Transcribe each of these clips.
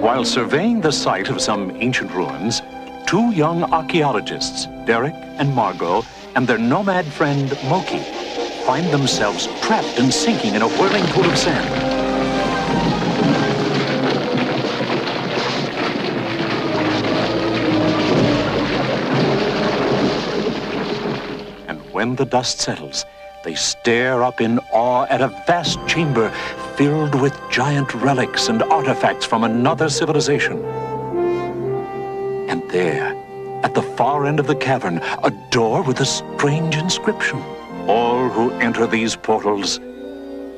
While surveying the site of some ancient ruins, two young archaeologists, Derek and Margot, and their nomad friend, Moki, find themselves trapped and sinking in a whirling pool of sand. And when the dust settles, they stare up in awe at a vast chamber filled with giant relics and artifacts from another civilization. And there, at the far end of the cavern, a door with a strange inscription. All who enter these portals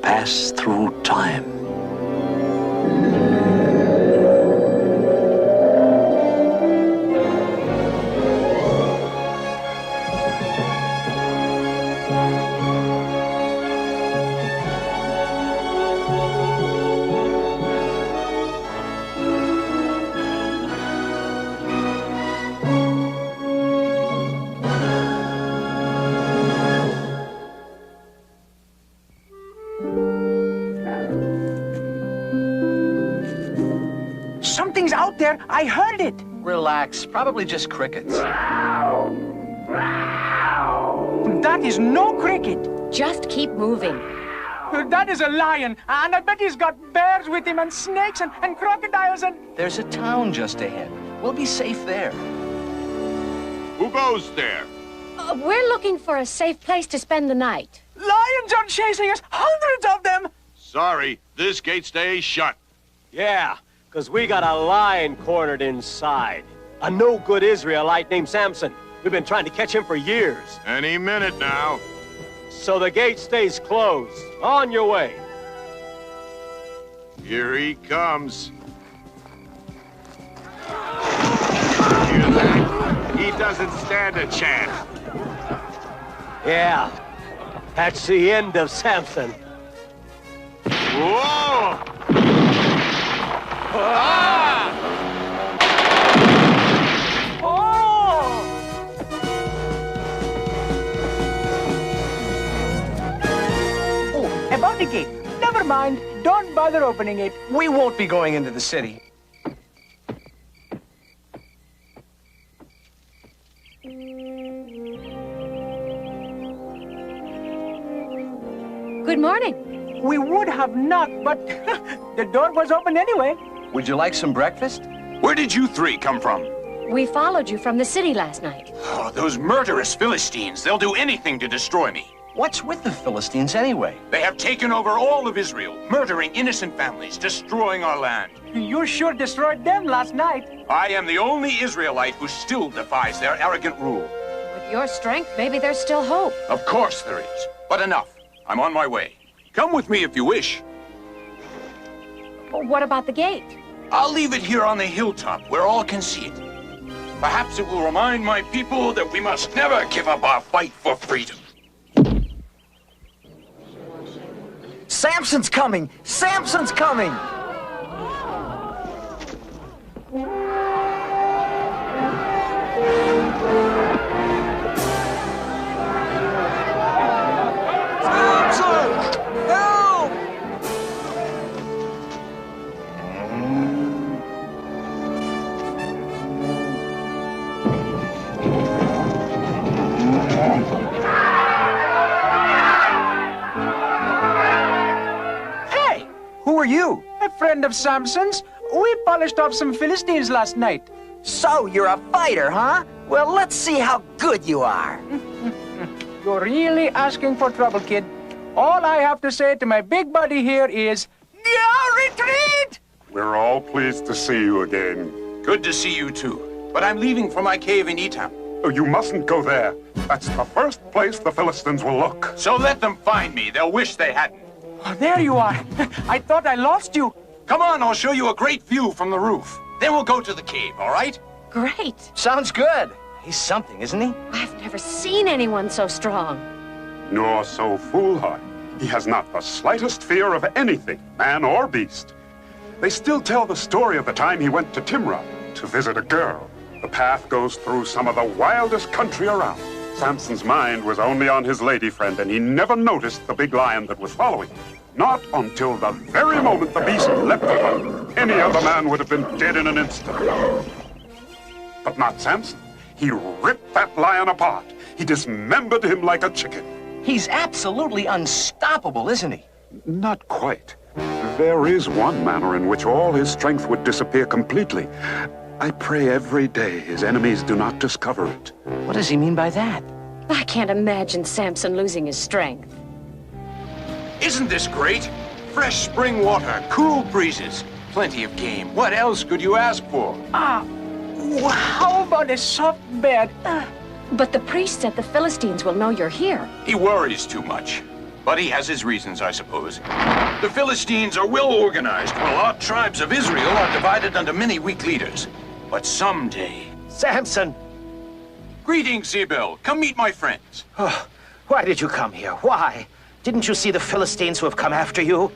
pass through time. Something's out there. I heard it. Relax. Probably just crickets. That is no cricket. Just keep moving. That is a lion. And I bet he's got bears with him and snakes and crocodiles and... There's a town just ahead. We'll be safe there. Who goes there? We're looking for a safe place to spend the night. Lions are chasing us. Hundreds of them. Sorry, this gate stays shut. Yeah, because we got a lion cornered inside. A no-good Israelite named Samson. We've been trying to catch him for years. Any minute now. So the gate stays closed. On your way. Here he comes. Hear that? He doesn't stand a chance. Yeah, that's the end of Samson. Whoa! Ah! Oh! Oh, about the gate. Never mind. Don't bother opening it. We won't be going into the city. Good morning. We would have knocked, but the door was open anyway. Would you like some breakfast? Where did you three come from? We followed you from the city last night. Oh, those murderous Philistines. They'll do anything to destroy me. What's with the Philistines anyway? They have taken over all of Israel, murdering innocent families, destroying our land. You sure destroyed them last night. I am the only Israelite who still defies their arrogant rule. With your strength, maybe there's still hope. Of course there is, but enough. I'm on my way. Come with me if you wish. What about the gate? I'll leave it here on the hilltop where all can see it. Perhaps it will remind my people that we must never give up our fight for freedom. Samson's coming! Samson's coming! Samson! Help! Hey! Who are you? A friend of Samson's. We polished off some Philistines last night. So you're a fighter, huh? Well, let's see how good you are. You're really asking for trouble, kid. All I have to say to my big buddy here is, retreat! We're all pleased to see you again. Good to see you too. But I'm leaving for my cave in Etam. Oh, you mustn't go there. That's the first place the Philistines will look. So let them find me. They'll wish they hadn't. Oh, there you are. I thought I lost you. Come on, I'll show you a great view from the roof. Then we'll go to the cave, all right? Great. Sounds good. He's something, isn't he? I've never seen anyone so strong. Nor so foolhardy. He has not the slightest fear of anything, man or beast. They still tell the story of the time he went to Timrah to visit a girl. The path goes through some of the wildest country around. Samson's mind was only on his lady friend, and he never noticed the big lion that was following him. Not until the very moment the beast leapt at him. Any other man would have been dead in an instant. But not Samson. He ripped that lion apart. He dismembered him like a chicken. He's absolutely unstoppable, isn't he? Not quite. There is one manner in which all his strength would disappear completely. I pray every day his enemies do not discover it. What does he mean by that? I can't imagine Samson losing his strength. Isn't this great? Fresh spring water, cool breezes, plenty of game. What else could you ask for? How about a soft bed? But the priest said the Philistines will know you're here. He worries too much. But he has his reasons, I suppose. The Philistines are well organized, while our tribes of Israel are divided under many weak leaders. But someday... Samson! Greetings, Zebel. Come meet my friends. Oh, why did you come here? Why? Didn't you see the Philistines who have come after you?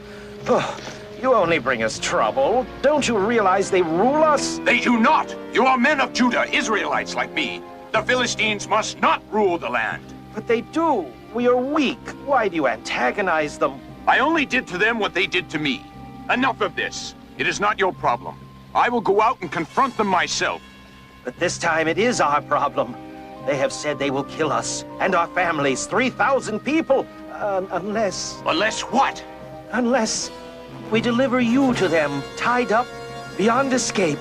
Oh, you only bring us trouble. Don't you realize they rule us? They do not! You are men of Judah, Israelites like me. The Philistines must not rule the land. But they do. We are weak. Why do you antagonize them? I only did to them what they did to me. Enough of this. It is not your problem. I will go out and confront them myself. But this time it is our problem. They have said they will kill us and our families, 3,000 people, unless... Unless what? Unless we deliver you to them, tied up, beyond escape.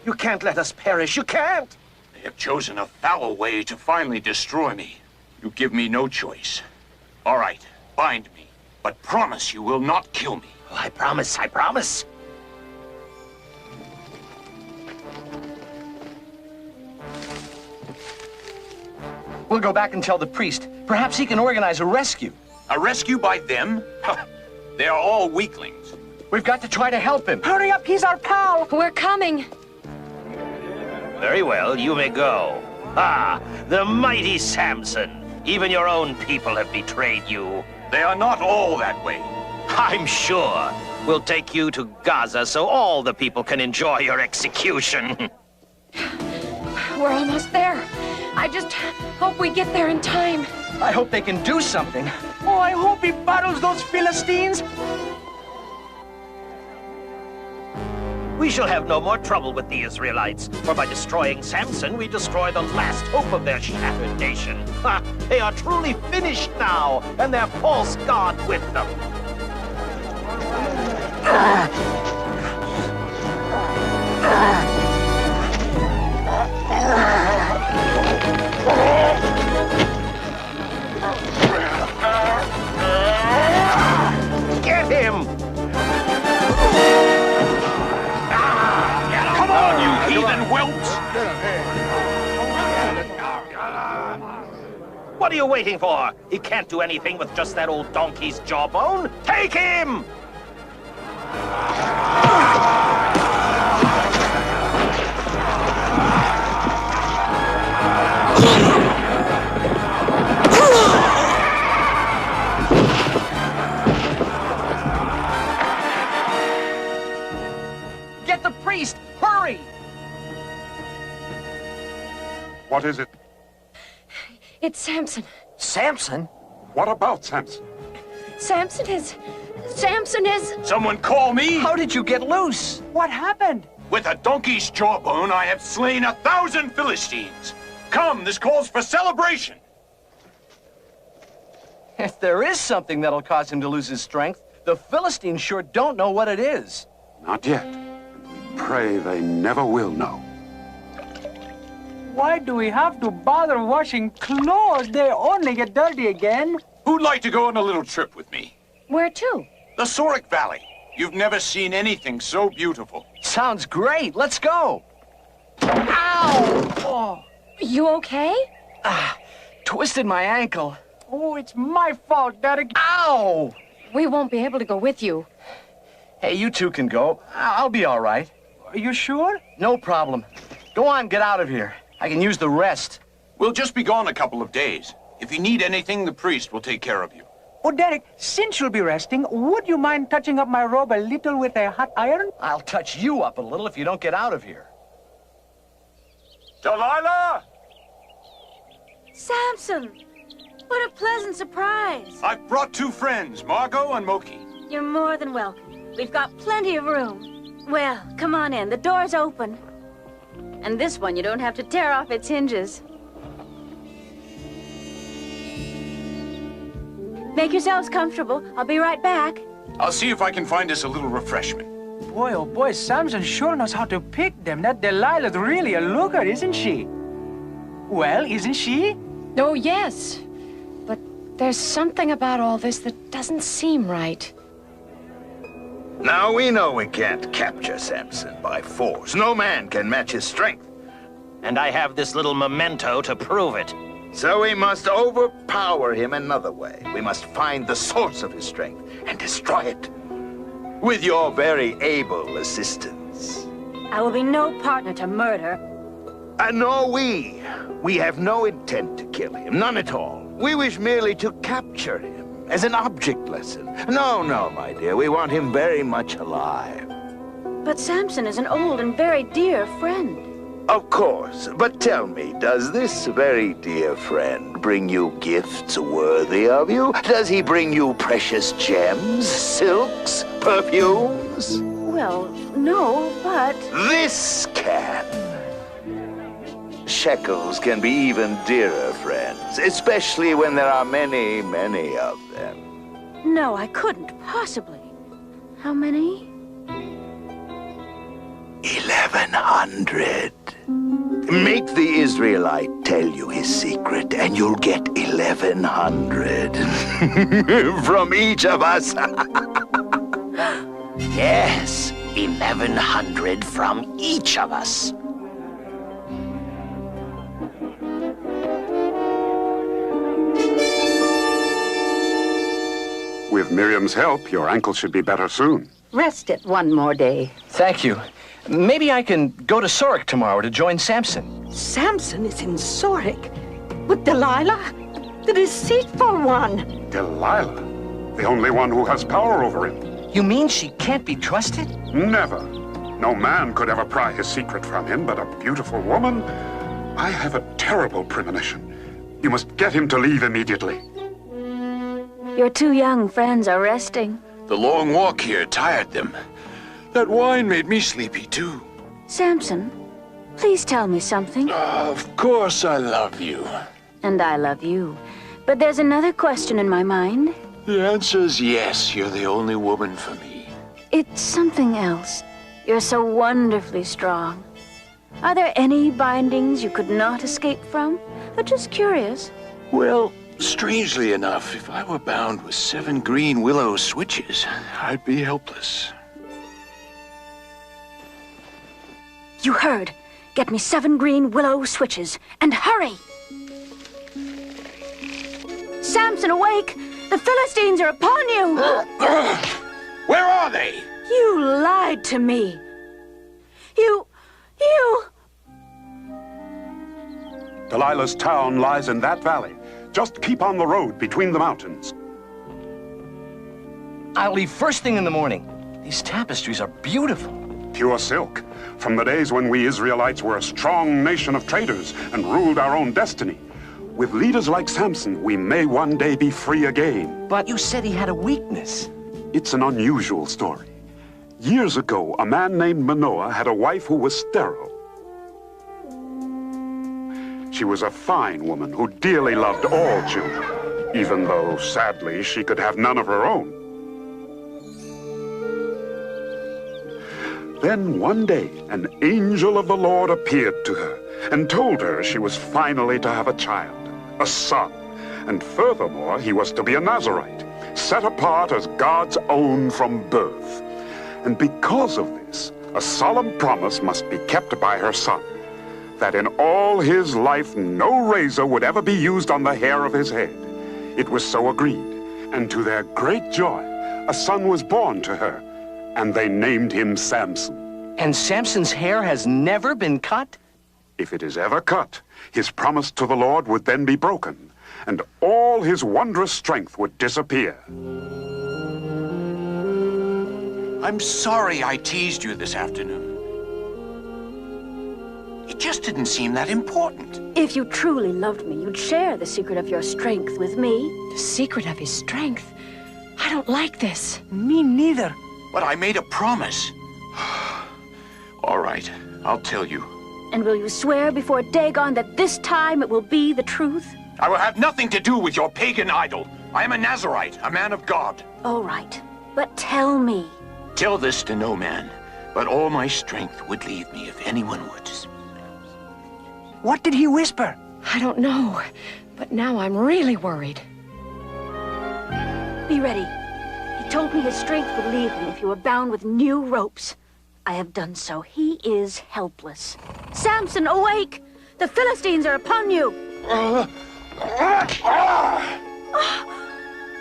You can't let us perish. You can't! They have chosen a foul way to finally destroy me. You give me no choice. All right, bind me, but promise you will not kill me. Oh, I promise, I promise. We'll go back and tell the priest. Perhaps he can organize a rescue. A rescue by them? They are all weaklings. We've got to try to help him. Hurry up, he's our pal. We're coming. Very well, you may go. Ah, the mighty Samson. Even your own people have betrayed you. They are not all that way. I'm sure. We'll take you to Gaza so all the people can enjoy your execution. We're almost there. I just hope we get there in time. I hope they can do something. Oh, I hope he battles those Philistines. We shall have no more trouble with the Israelites, for by destroying Samson, we destroy the last hope of their shattered nation. Ha! They are truly finished now, and their false god with them. Get him! Come on, you heathen whelps! What are you waiting for? He can't do anything with just that old donkey's jawbone. Take him! Get the priest! Hurry! What is it? It's Samson. Samson? What about Samson? Samson is... Someone call me! How did you get loose? What happened? With a donkey's jawbone, I have slain 1,000 Philistines. Come, this calls for celebration. If there is something that'll cause him to lose his strength, the Philistines sure don't know what it is. Not yet. We pray they never will know. Why do we have to bother washing clothes? They only get dirty again. Who'd like to go on a little trip with me? Where to? The Sorek Valley. You've never seen anything so beautiful. Sounds great. Let's go. Ow! Oh, You okay? twisted my ankle. Oh, it's my fault, Derek. Ow! We won't be able to go with you. Hey, you two can go. I'll be all right. Are you sure? No problem. Go on, get out of here. I can use the rest. We'll just be gone a couple of days. If you need anything, the priest will take care of you. Oh, Derek, since you'll be resting, would you mind touching up my robe a little with a hot iron? I'll touch you up a little if you don't get out of here. Delilah! Samson! What a pleasant surprise. I've brought two friends, Margot and Moki. You're more than welcome. We've got plenty of room. Well, come on in. The door's open. And this one, you don't have to tear off its hinges. Make yourselves comfortable. I'll be right back. I'll see if I can find us a little refreshment. Boy, oh boy, Samson sure knows how to pick them. That Delilah's really a looker, isn't she? Well, isn't she? Oh, yes. But there's something about all this that doesn't seem right. Now we know we can't capture Samson by force. No man can match his strength. And I have this little memento to prove it. So we must overpower him another way. We must find the source of his strength and destroy it. With your very able assistance. I will be no partner to murder. Nor we. We have no intent to kill him, none at all. We wish merely to capture him as an object lesson. No, my dear, we want him very much alive. But Samson is an old and very dear friend. Of course, but tell me, does this very dear friend bring you gifts worthy of you? Does he bring you precious gems, silks, perfumes? Well, no, but... This can. Shekels can be even dearer friends, especially when there are many, many of them. No, I couldn't possibly. How many? 1,100. Make the Israelite tell you his secret, and you'll get 1,100 from each of us. Yes, 1,100 from each of us. With Miriam's help, your ankle should be better soon. Rest it one more day. Thank you. Maybe I can go to Sorek tomorrow to join Samson. Samson is in Sorek with Delilah, the deceitful one. Delilah? The only one who has power over him. You mean she can't be trusted? Never. No man could ever pry his secret from him, but a beautiful woman? I have a terrible premonition. You must get him to leave immediately. Your two young friends are resting. The long walk here tired them. That wine made me sleepy, too. Samson, please tell me something. Of course I love you. And I love you. But there's another question in my mind. The answer's yes, you're the only woman for me. It's something else. You're so wonderfully strong. Are there any bindings you could not escape from? I'm just curious. Well, strangely enough, if I were bound with 7 green willow switches, I'd be helpless. You heard. Get me 7 green willow switches, and hurry! Samson, awake! The Philistines are upon you! Where are they? You lied to me. You... Delilah's town lies in that valley. Just keep on the road between the mountains. I'll leave first thing in the morning. These tapestries are beautiful. Pure silk. From the days when we Israelites were a strong nation of traders and ruled our own destiny. With leaders like Samson, we may one day be free again. But you said he had a weakness. It's an unusual story. Years ago, a man named Manoah had a wife who was sterile. She was a fine woman who dearly loved all children, even though, sadly, she could have none of her own. Then one day, an angel of the Lord appeared to her and told her she was finally to have a child, a son. And furthermore, he was to be a Nazirite, set apart as God's own from birth. And because of this, a solemn promise must be kept by her son, that in all his life no razor would ever be used on the hair of his head. It was so agreed, and to their great joy, a son was born to her, and they named him Samson. And Samson's hair has never been cut? If it is ever cut, his promise to the Lord would then be broken, and all his wondrous strength would disappear. I'm sorry I teased you this afternoon. It just didn't seem that important. If you truly loved me, you'd share the secret of your strength with me. The secret of his strength? I don't like this. Me neither. But I made a promise. right. I'll tell you. And will you swear before Dagon that this time it will be the truth? I will have nothing to do with your pagan idol. I am a Nazarite, a man of God. All right, but tell me. Tell this to no man, but all my strength would leave me if anyone would. What did he whisper? I don't know, but now I'm really worried. Be ready. He told me his strength would leave him if you were bound with new ropes. I have done so. He is helpless. Samson, awake! The Philistines are upon you!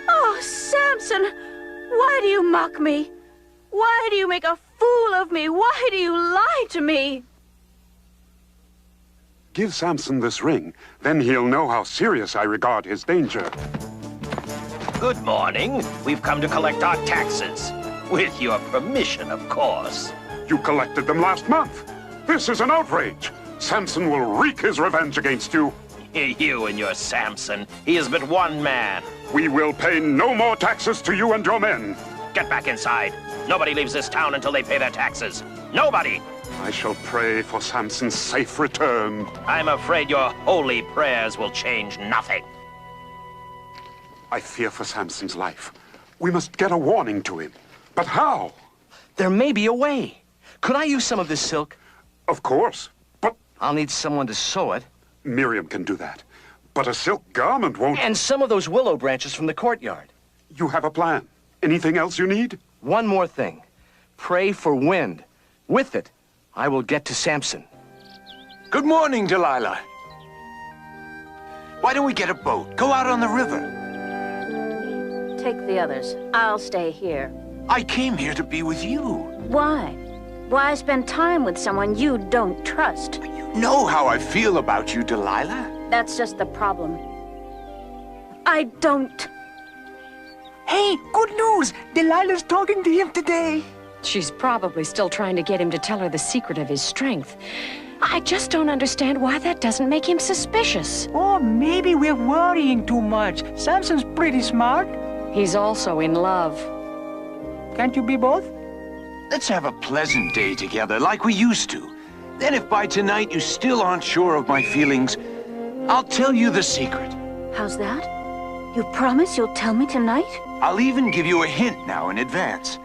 Oh, Samson! Why do you mock me? Why do you make a fool of me? Why do you lie to me? Give Samson this ring, then he'll know how serious I regard his danger. Good morning. We've come to collect our taxes. With your permission, of course. You collected them last month. This is an outrage. Samson will wreak his revenge against you. You and your Samson. He is but one man. We will pay no more taxes to you and your men. Get back inside. Nobody leaves this town until they pay their taxes. Nobody! I shall pray for Samson's safe return. I'm afraid your holy prayers will change nothing. I fear for Samson's life. We must get a warning to him. But how? There may be a way. Could I use some of this silk? Of course, but... I'll need someone to sew it. Miriam can do that. But a silk garment won't... And some of those willow branches from the courtyard. You have a plan. Anything else you need? One more thing. Pray for wind. With it, I will get to Samson. Good morning, Delilah. Why don't we get a boat? Go out on the river. Take the others. I'll stay here. I came here to be with you. Why? Why spend time with someone you don't trust? You know how I feel about you, Delilah. That's just the problem. I don't. Hey, good news! Delilah's talking to him today. She's probably still trying to get him to tell her the secret of his strength. I just don't understand why that doesn't make him suspicious. Oh, maybe we're worrying too much. Samson's pretty smart. He's also in love. Can't you be both? Let's have a pleasant day together, like we used to. Then if by tonight you still aren't sure of my feelings, I'll tell you the secret. How's that? You promise you'll tell me tonight? I'll even give you a hint now in advance.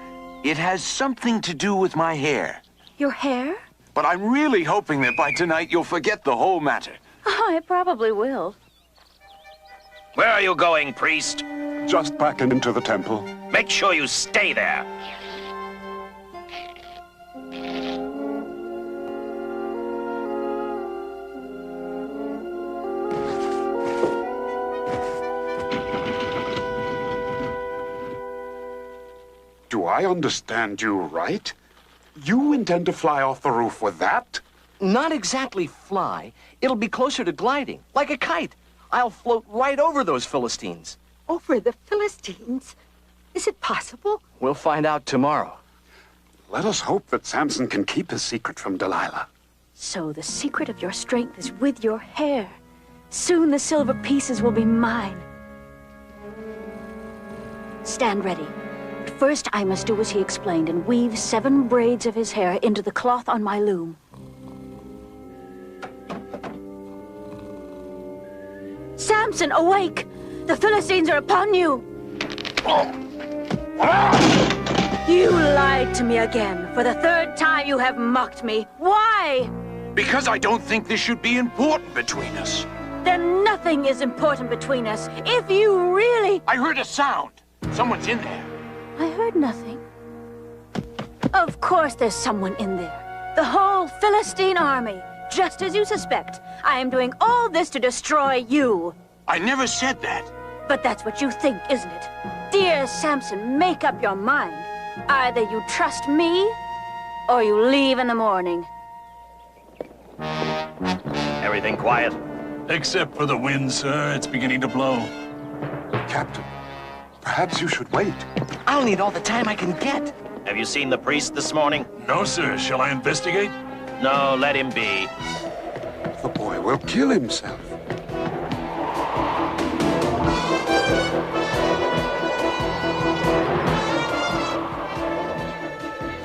It has something to do with my hair. Your hair? But I'm really hoping that by tonight you'll forget the whole matter. Oh, I probably will. Where are you going, priest? Just back into the temple. Make sure you stay there. Do I understand you right? You intend to fly off the roof with that? Not exactly fly. It'll be closer to gliding, like a kite. I'll float right over those Philistines. Over the Philistines? Is it possible? We'll find out tomorrow. Let us hope that Samson can keep his secret from Delilah. So the secret of your strength is with your hair. Soon the silver pieces will be mine. Stand ready. But first I must do as he explained and weave 7 braids of his hair into the cloth on my loom. Samson, awake! The Philistines are upon you! You lied to me again. For the 3rd time you have mocked me. Why? Because I don't think this should be important between us. Then nothing is important between us. If you really... I heard a sound. Someone's in there. I heard nothing. Of course there's someone in there. The whole Philistine army. Just as you suspect. I am doing all this to destroy you. I never said that. But that's what you think, isn't it? Dear Samson, make up your mind. Either you trust me, or you leave in the morning. Everything quiet? Except for the wind, sir. It's beginning to blow. Captain, perhaps you should wait. I'll need all the time I can get. Have you seen the priest this morning? No, sir. Shall I investigate? No, let him be. The boy will kill himself.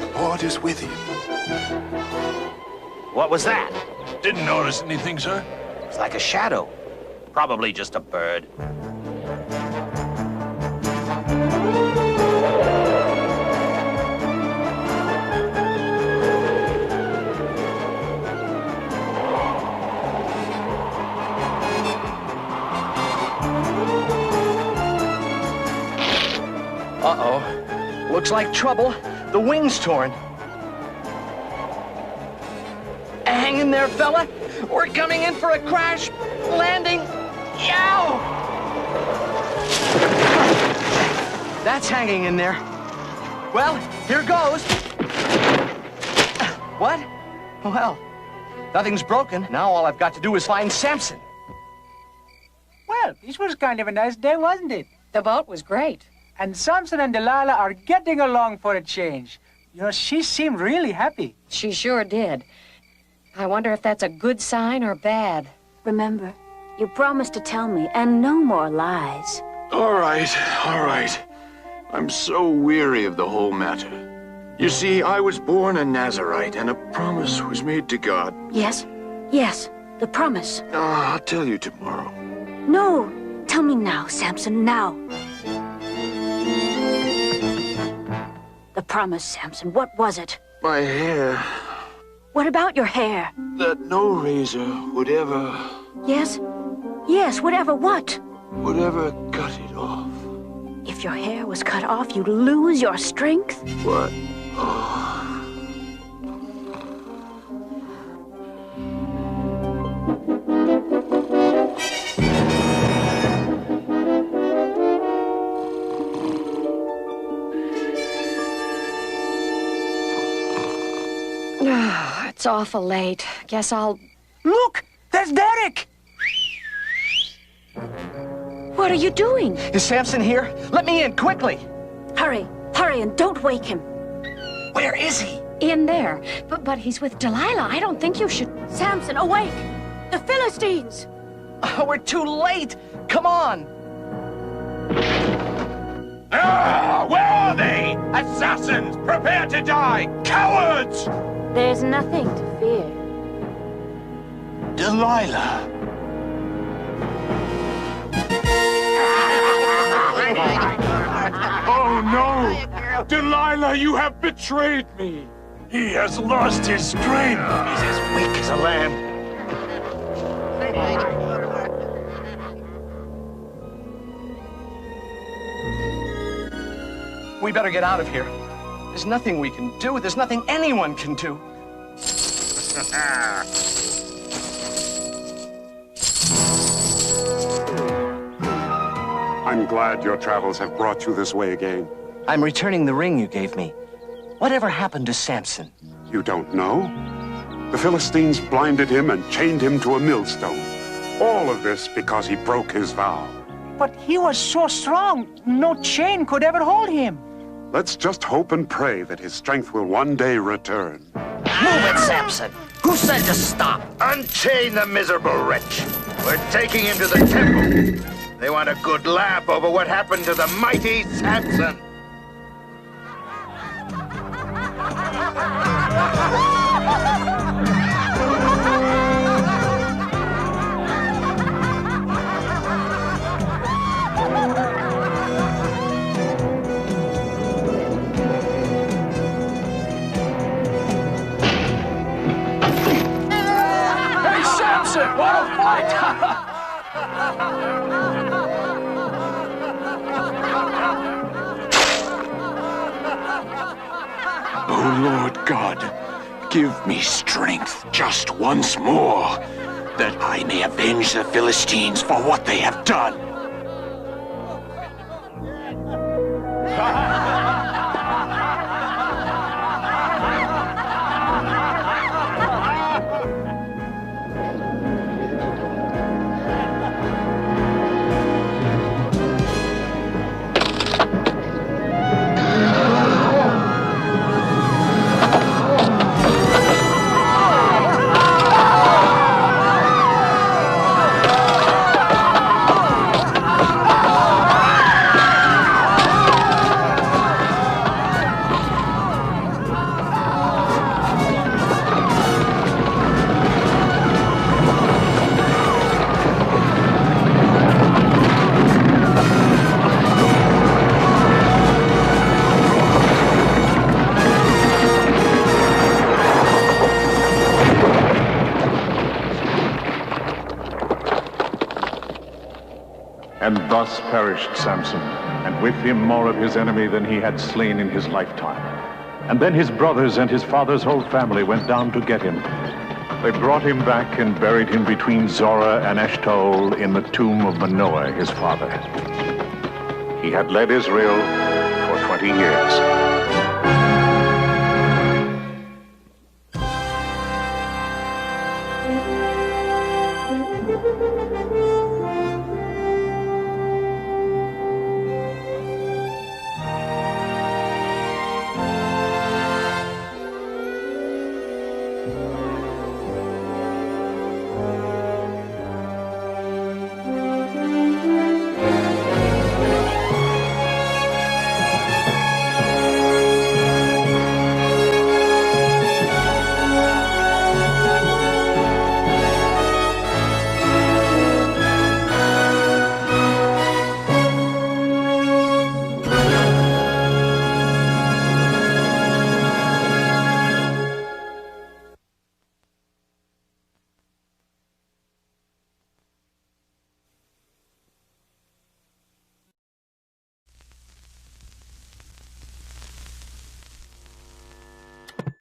The What is with him? What was that? Didn't notice anything, sir. It's like a shadow. Probably just a bird. Uh-oh. Looks like trouble. The wing's torn. Hang in there, fella. We're coming in for a crash landing. Yow! That's hanging in there. Well, here goes. What? Well, nothing's broken. Now all I've got to do is find Samson. Well, this was kind of a nice day, wasn't it? The boat was great. And Samson and Delilah are getting along for a change. You know, she seemed really happy. She sure did. I wonder if that's a good sign or bad. Remember, you promised to tell me, and no more lies. All right, all right. I'm so weary of the whole matter. You see, I was born a Nazarite, and a promise was made to God. Yes, yes, the promise. I'll tell you tomorrow. No, tell me now, Samson, now. The promise, Samson, what was it? My hair. What about your hair? That no razor would ever... Yes? Yes, whatever what? would ever cut it off. If your hair was cut off, you'd lose your strength? What? Oh. It's awful late. Guess I'll... Look! There's Derek! What are you doing? Is Samson here? Let me in, quickly! Hurry, hurry, and don't wake him. Where is he? In there. But he's with Delilah. I don't think you should... Samson, awake! The Philistines! Oh, we're too late! Come on! Where are they? Assassins! Prepare to die! Cowards! There's nothing to fear. Delilah! Oh, no! Delilah, you have betrayed me! He has lost his strength! He's as weak as a lamb. We better get out of here. There's nothing we can do. There's nothing anyone can do. I'm glad your travels have brought you this way again. I'm returning the ring you gave me. Whatever happened to Samson? You don't know? The Philistines blinded him and chained him to a millstone. All of this because he broke his vow. But he was so strong, no chain could ever hold him. Let's just hope and pray that his strength will one day return. Move it, Samson! Who said to stop? Unchain the miserable wretch. We're taking him to the temple. They want a good laugh over what happened to the mighty Samson. Hey, Samson! What a fight! Oh, Lord God, give me strength just once more, that I may avenge the Philistines for what they have done. And thus perished Samson, and with him more of his enemy than he had slain in his lifetime. And then his brothers and his father's whole family went down to get him. They brought him back and buried him between Zorah and Eshtaol in the tomb of Manoah, his father. He had led Israel for 20 years.